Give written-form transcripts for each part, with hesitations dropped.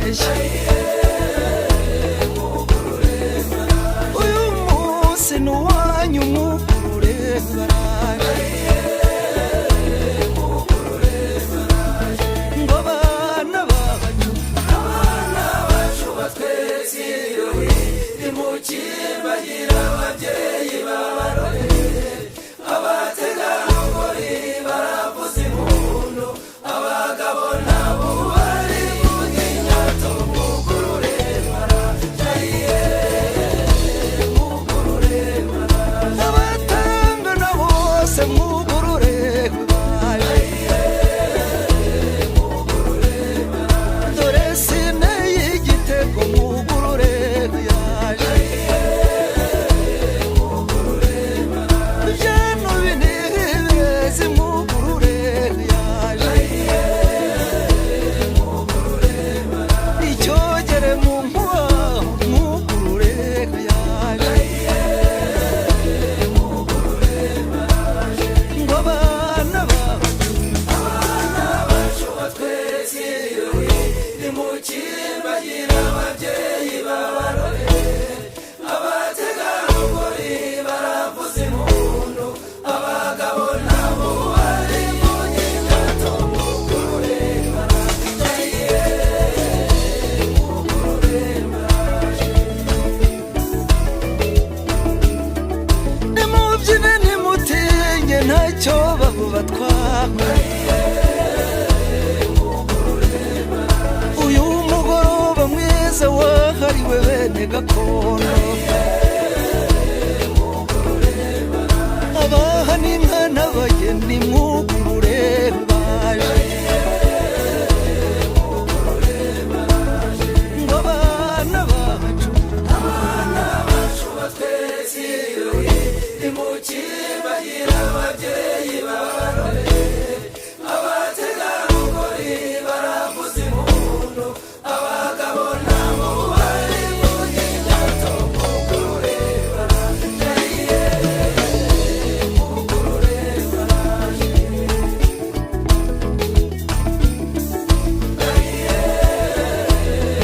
barabeshya uyu munsi n'uwanyu mwugurure baraje ngo abana bacu batweze ibirori nimukibagira ababyeyi babarore abategarugori baravuza impundu abagabo nabo bari mu nyato mwugurure baraje mwugurure baraje abatangana bose mwugurure baraje mwugurure baraje dore sine y'igitego mwugurure yaje mwugurure baraje jeno binihibezi mwugurure yaje mwugurure baraje icyogere mu mpuha mwugurure yaje mwugurure baraje ngo abana bacu batweze ibirori nimukibagira ababyeyi babarore abategarugori baravuza impundu abagabo nabo bari mu nyigato mwugurure baraje mwugurure baraje nimubyine nimutinye ntacyo babubatwara uyu mugoroba mwiza wahariwe bene gakondo abaha n'inka n'abageni mwugurure baje ngo abana bacu batweze ibirori nimukibagira ababyeyi babarore abategarugori baravuza impundu abagabo nabo bari mu nyigato mwugurure baraje mwugurure baraje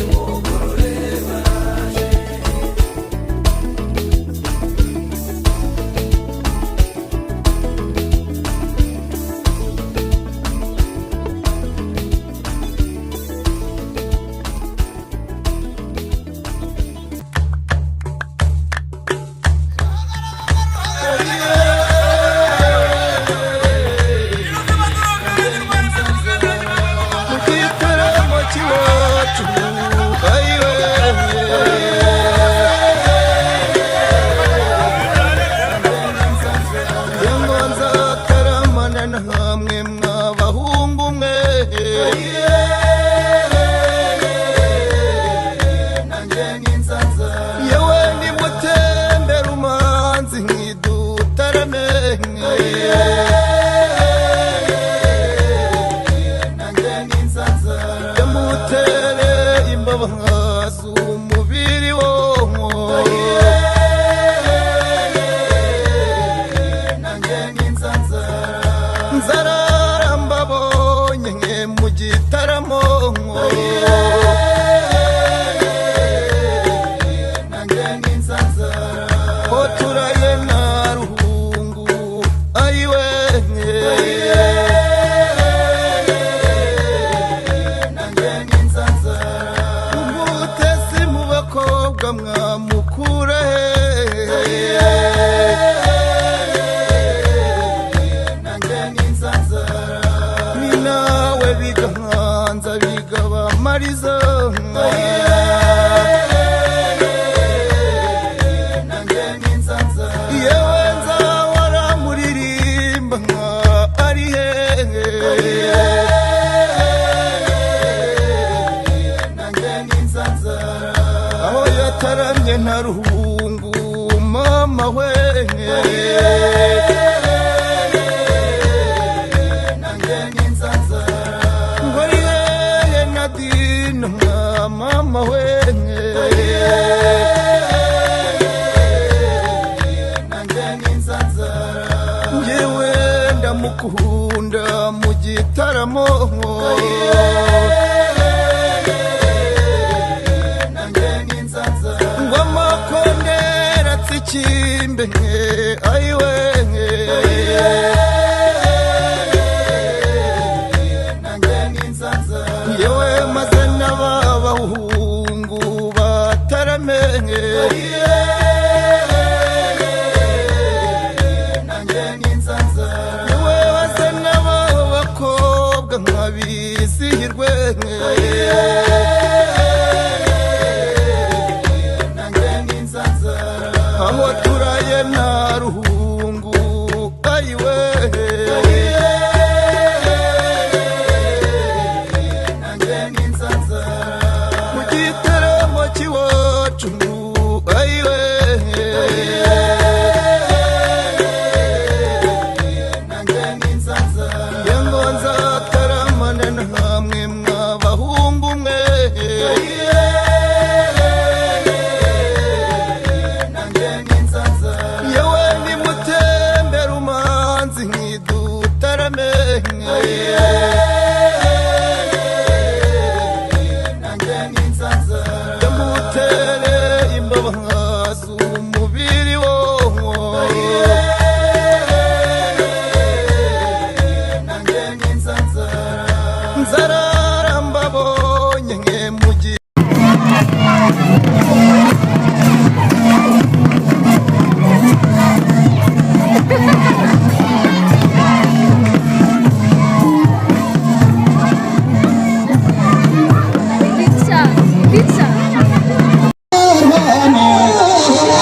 mwugurure baraje igitaramo cy'iwacu ngo nzataramane namwe mw'abahungu mwe yewe nimutembere umanzi nkidutarame yamutere imbabazi umubiri wonwo nzarara mbabonye nke mu gitaramo ho turaye na ruhungu ayiwe umutesi mu bakobwa mwamukura ni nawe bigahanza bigabamariza yewe nzahora muririmba nka ari hehe aho yataramye na ruhungu mama we ngo ari hehe na dino mama we njyewe ndamukunda mu gitaramo nanjye n'inzanzara niwe wase n'abo bakobwa nkabizihirwe nanjye n'inzanzara aho turaye nta ruhungu ayiwe nanjye n'inzanzara mu giteramo cy'iwacu ayiwe nanjye n'inzanzara yengo nzataramane namwe mw'abahungu mwe nanjye n'inzanzara yewe nimutembere umanzi nkidutarame nanjye n'inzanzara yamutere imbabazi umubiri wowo nanjye n'inzanzara nzarara mbabonye nkemugiye Pizza, pizza. Come on,